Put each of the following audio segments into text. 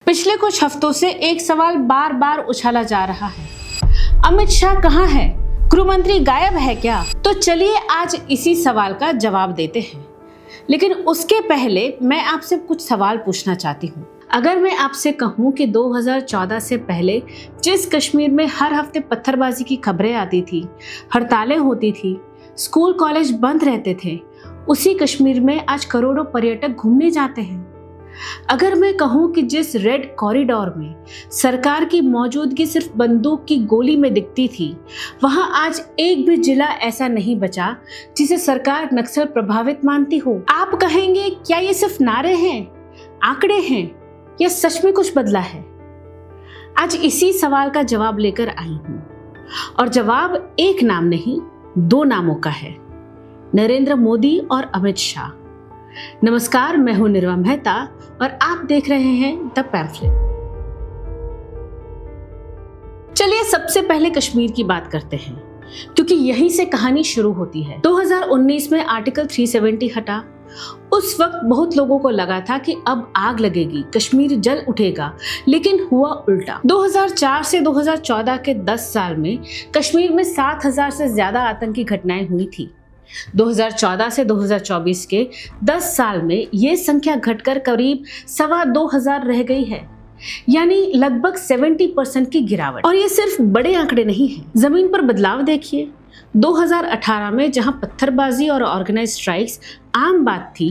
पिछले कुछ हफ्तों से एक सवाल बार बार उछाला जा रहा है, अमित शाह कहाँ है? गृह मंत्री गायब है क्या? तो चलिए आज इसी सवाल का जवाब देते हैं। लेकिन उसके पहले मैं आपसे कुछ सवाल पूछना चाहती हूँ। अगर मैं आपसे कहूँ कि 2014 से पहले जिस कश्मीर में हर हफ्ते पत्थरबाजी की खबरें आती थी, हड़तालें होती थी, स्कूल कॉलेज बंद रहते थे, उसी कश्मीर में आज करोड़ों पर्यटक घूमने जाते हैं। अगर मैं कहूँ कि जिस रेड कॉरिडोर में सरकार की मौजूदगी सिर्फ बंदूक की गोली में दिखती थी, वहां आज एक भी जिला ऐसा नहीं बचा जिसे सरकार नक्सल प्रभावित मानती हो। आप कहेंगे क्या ये सिर्फ नारे हैं, आंकड़े हैं, या सच में कुछ बदला है? आज इसी सवाल का जवाब लेकर आई हूँ, और जवाब एक नाम नहीं, दो नामों का है, नरेंद्र मोदी और अमित शाह। नमस्कार, मैं हूं निर्वा मेहता और आप देख रहे हैं द पैम्फलेट। चलिए सबसे पहले कश्मीर की बात करते हैं, क्योंकि यहीं से कहानी शुरू होती है। 2019 में आर्टिकल 370 हटा। उस वक्त बहुत लोगों को लगा था कि अब आग लगेगी, कश्मीर जल उठेगा, लेकिन हुआ उल्टा। 2004 से 2014 के 10 साल में कश्मीर में 7,000 से ज्यादा आतंकी घटनाएं हुई थी। 2014 से 2024 के 10 साल में ये संख्या घटकर करीब 2,25,000 रह गई है, यानी लगभग 70% की गिरावट। और ये सिर्फ बड़े आंकड़े नहीं हैं, जमीन पर बदलाव देखिए। 2018 में जहां पत्थरबाजी और ऑर्गेनाइज्ड स्ट्राइक्स आम बात थी,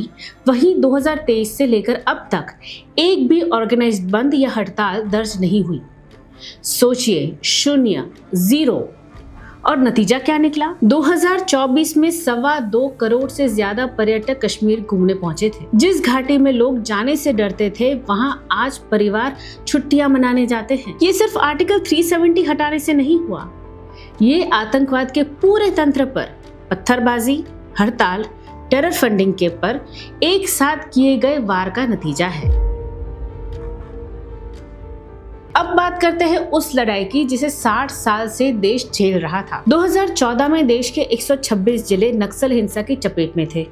वहीं 2023 से लेकर अब तक एक भी ऑर्गेनाइज्ड बंद या हड़ताल दर्ज नहीं हुई। सोचिए, 0, 0। और नतीजा क्या निकला? 2024 में 2.25 करोड़ से ज्यादा पर्यटक कश्मीर घूमने पहुंचे थे। जिस घाटी में लोग जाने से डरते थे, वहां आज परिवार छुट्टियां मनाने जाते हैं। ये सिर्फ आर्टिकल 370 हटाने से नहीं हुआ, ये आतंकवाद के पूरे तंत्र पर, पत्थरबाजी, हड़ताल, टेरर फंडिंग के पर एक साथ किए गए वार का नतीजा है। अब बात करते हैं उस लड़ाई की जिसे 60 साल से देश झेल रहा था। 2014 में देश के 126 जिले नक्सल हिंसा की चपेट में थे।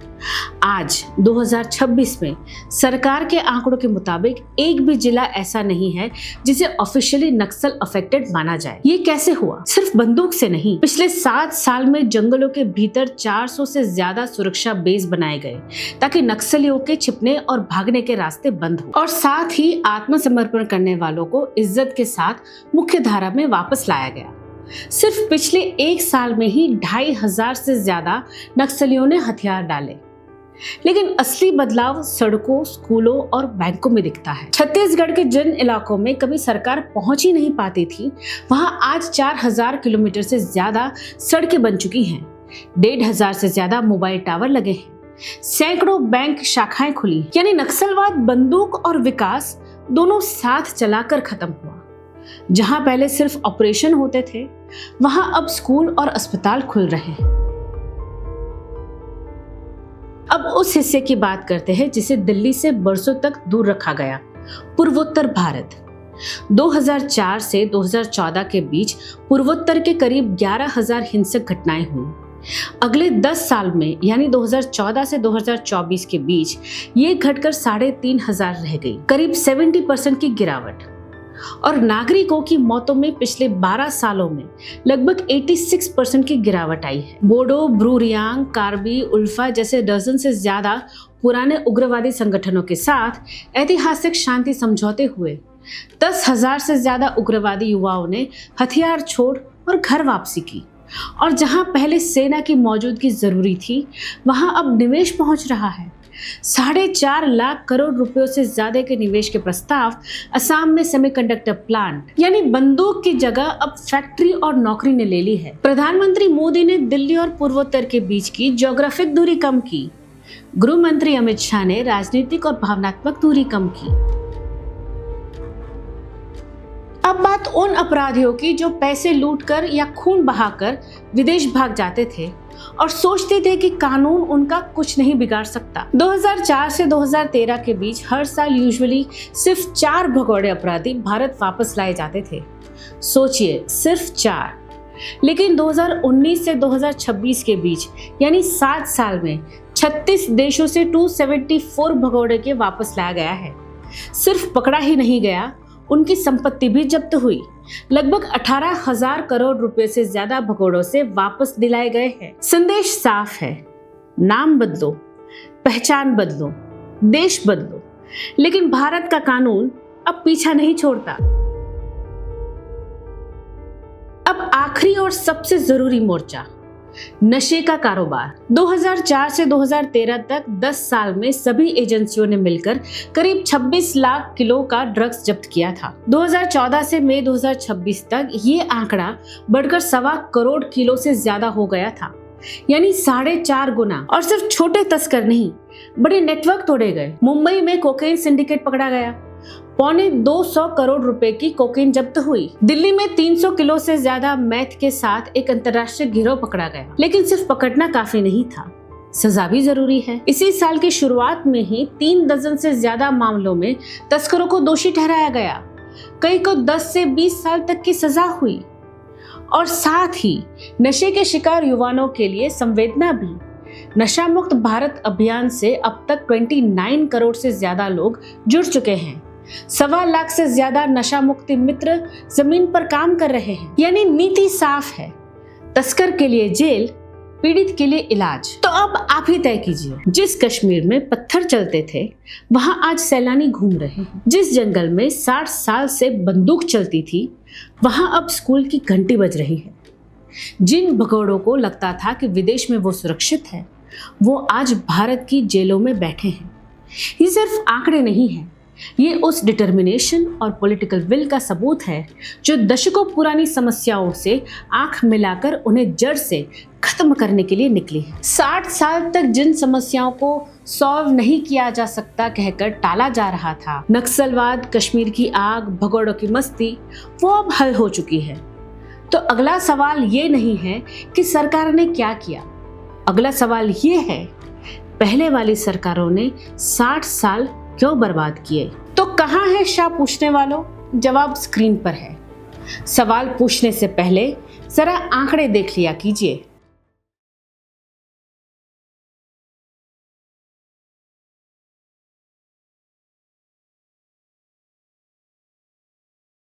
आज 2026 में सरकार के आंकड़ों के मुताबिक एक भी जिला ऐसा नहीं है जिसे ऑफिशियली नक्सल अफेक्टेड माना जाए। ये कैसे हुआ? सिर्फ बंदूक से नहीं। पिछले 7 साल में जंगलों के भीतर 400 से ज्यादा सुरक्षा बेस बनाए गए ताकि नक्सलियों के छिपने और भागने के रास्ते बंद हो, और साथ ही आत्मसमर्पण करने वालों को इज्जत के साथ मुख्य धारा में वापस लाया गया। सिर्फ पिछले 1 साल में ही 2,500 से ज्यादा नक्सलियों ने हथियार डाले। लेकिन असली बदलाव सड़कों, स्कूलों और बैंकों में दिखता है। छत्तीसगढ़ के जिन इलाकों में कभी सरकार पहुंच ही नहीं पाती थी, वहां आज 4,000 किलोमीटर से ज्यादा सड़कें बन चुकी हैं। 1,500 से ज्यादा मोबाइल टावर लगे हैं, सैकड़ों बैंक शाखाएं खुली। यानी नक्सलवाद, बंदूक और विकास दोनों साथ चलाकर खत्म हुआ। जहां पहले सिर्फ ऑपरेशन होते थे, वहां अब स्कूल और अस्पताल खुल रहे हैं। अब उस हिस्से की बात करते हैं जिसे दिल्ली से बरसों तक दूर रखा गया, पूर्वोत्तर भारत। 2004 से 2014 के बीच पूर्वोत्तर के करीब 11,000 हिंसक घटनाएं हुई। अगले 10 साल में यानी 2014 से 2024 के बीच ये घटकर 3,500 रह गई, करीब 70% की गिरावट। और नागरिकों की मौतों में पिछले 12 सालों में लगभग 86% की गिरावट आई है। बोडो, ब्रू रियांग, कार्बी, उल्फा जैसे डजन से ज्यादा पुराने उग्रवादी संगठनों के साथ ऐतिहासिक शांति समझौते हुए 10,000 से ज्यादा उग्रवादी युवाओं ने हथियार छोड़ और घर वापसी की। और जहां पहले सेना की मौजूदगी जरूरी थी, वहां अब निवेश पहुंच रहा है। 4.5 लाख करोड़ रुपयों से ज्यादा के निवेश के प्रस्ताव असम में सेमीकंडक्टर प्लांट, यानी बंदूक की जगह अब फैक्ट्री और नौकरी ने ले ली है। प्रधानमंत्री मोदी ने दिल्ली और पूर्वोत्तर के बीच की ज्योग्राफिक दूरी कम की। गृह मंत्री अमित शाह ने राजनीतिक और भावनात्मक दूरी कम की। अब बात उन अपराधियों की जो पैसे लूटकर या खून बहाकर विदेश भाग जाते थे और सोचते थे कि कानून उनका कुछ नहीं बिगाड़ सकता। 2004 से 2013 के बीच हर साल यूजुअली सिर्फ 4 भगोड़े अपराधी भारत वापस लाए जाते थे। सोचिए, सिर्फ 4। लेकिन 2019 से 2026 के बीच यानी 7 साल में 36 देशों से 274 भगोड़े के वापस लाया गया है। सिर्फ पकड़ा ही नहीं गया, उनकी संपत्ति भी जब्त हुई। लगभग 18,000 करोड़ रुपए से ज्यादा भगोड़ों से वापस दिलाए गए हैं। संदेश साफ है, नाम बदलो, पहचान बदलो, देश बदलो, लेकिन भारत का कानून अब पीछा नहीं छोड़ता। अब आखिरी और सबसे जरूरी मोर्चा, नशे का कारोबार। 2004 से 2013 तक 10 साल में सभी एजेंसियों ने मिलकर करीब 26 लाख किलो का ड्रग्स जब्त किया था। 2014 से मई 2026 तक ये आंकड़ा बढ़कर 1.25 करोड़ किलो से ज्यादा हो गया था, यानी 4.5 गुना। और सिर्फ छोटे तस्कर नहीं, बड़े नेटवर्क तोड़े गए। मुंबई में कोकेन सिंडिकेट पकड़ा गया, 250 करोड़ रुपए की कोकेन जब्त हुई। दिल्ली में 300 किलो से ज्यादा मैथ के साथ एक अंतर्राष्ट्रीय गिरोह पकड़ा गया। लेकिन सिर्फ पकड़ना काफी नहीं था, सजा भी जरूरी है। इसी साल की शुरुआत में ही 3 दर्जन से ज्यादा मामलों में तस्करों को दोषी ठहराया गया। कई को 10 से 20 साल तक की सजा हुई। और साथ ही नशे के शिकार युवाओं के लिए संवेदना भी। नशा मुक्त भारत अभियान से अब तक 29 करोड़ से ज्यादा लोग जुड़ चुके हैं। 1.25 लाख से ज्यादा नशा मुक्ति मित्र जमीन पर काम कर रहे हैं। यानी नीति साफ है, तस्कर के लिए जेल, पीड़ित के लिए इलाज। तो अब आप ही तय कीजिए, जिस कश्मीर में पत्थर चलते थे वहां आज सैलानी घूम रहे हैं। जिस जंगल में 60 साल से बंदूक चलती थी वहां अब स्कूल की घंटी बज रही है। जिन भगोड़ों को लगता था कि विदेश में वो सुरक्षित है, वो आज भारत की जेलों में बैठे हैं। ये सिर्फ आंकड़े नहीं है, ये उस डिटर्मिनेशन और पॉलिटिकल विल का सबूत है जो दशकों पुरानी समस्याओं से आंख मिलाकर उन्हें जड़ से खत्म करने के लिए निकली है। 60 साल तक जिन समस्याओं को सॉल्व नहीं किया जा सकता कहकर टाला जा रहा था, नक्सलवाद, कश्मीर की आग, भगोड़ों की मस्ती, वो अब हल हो चुकी है। तो अगला सवाल ये नहीं है कि सरकार ने क्या किया, अगला सवाल ये है पहले वाली सरकारों ने 60 साल क्यों बर्बाद किए। तो कहां है शाह पूछने वालों, जवाब स्क्रीन पर है। सवाल पूछने से पहले जरा आंकड़े देख लिया कीजिए।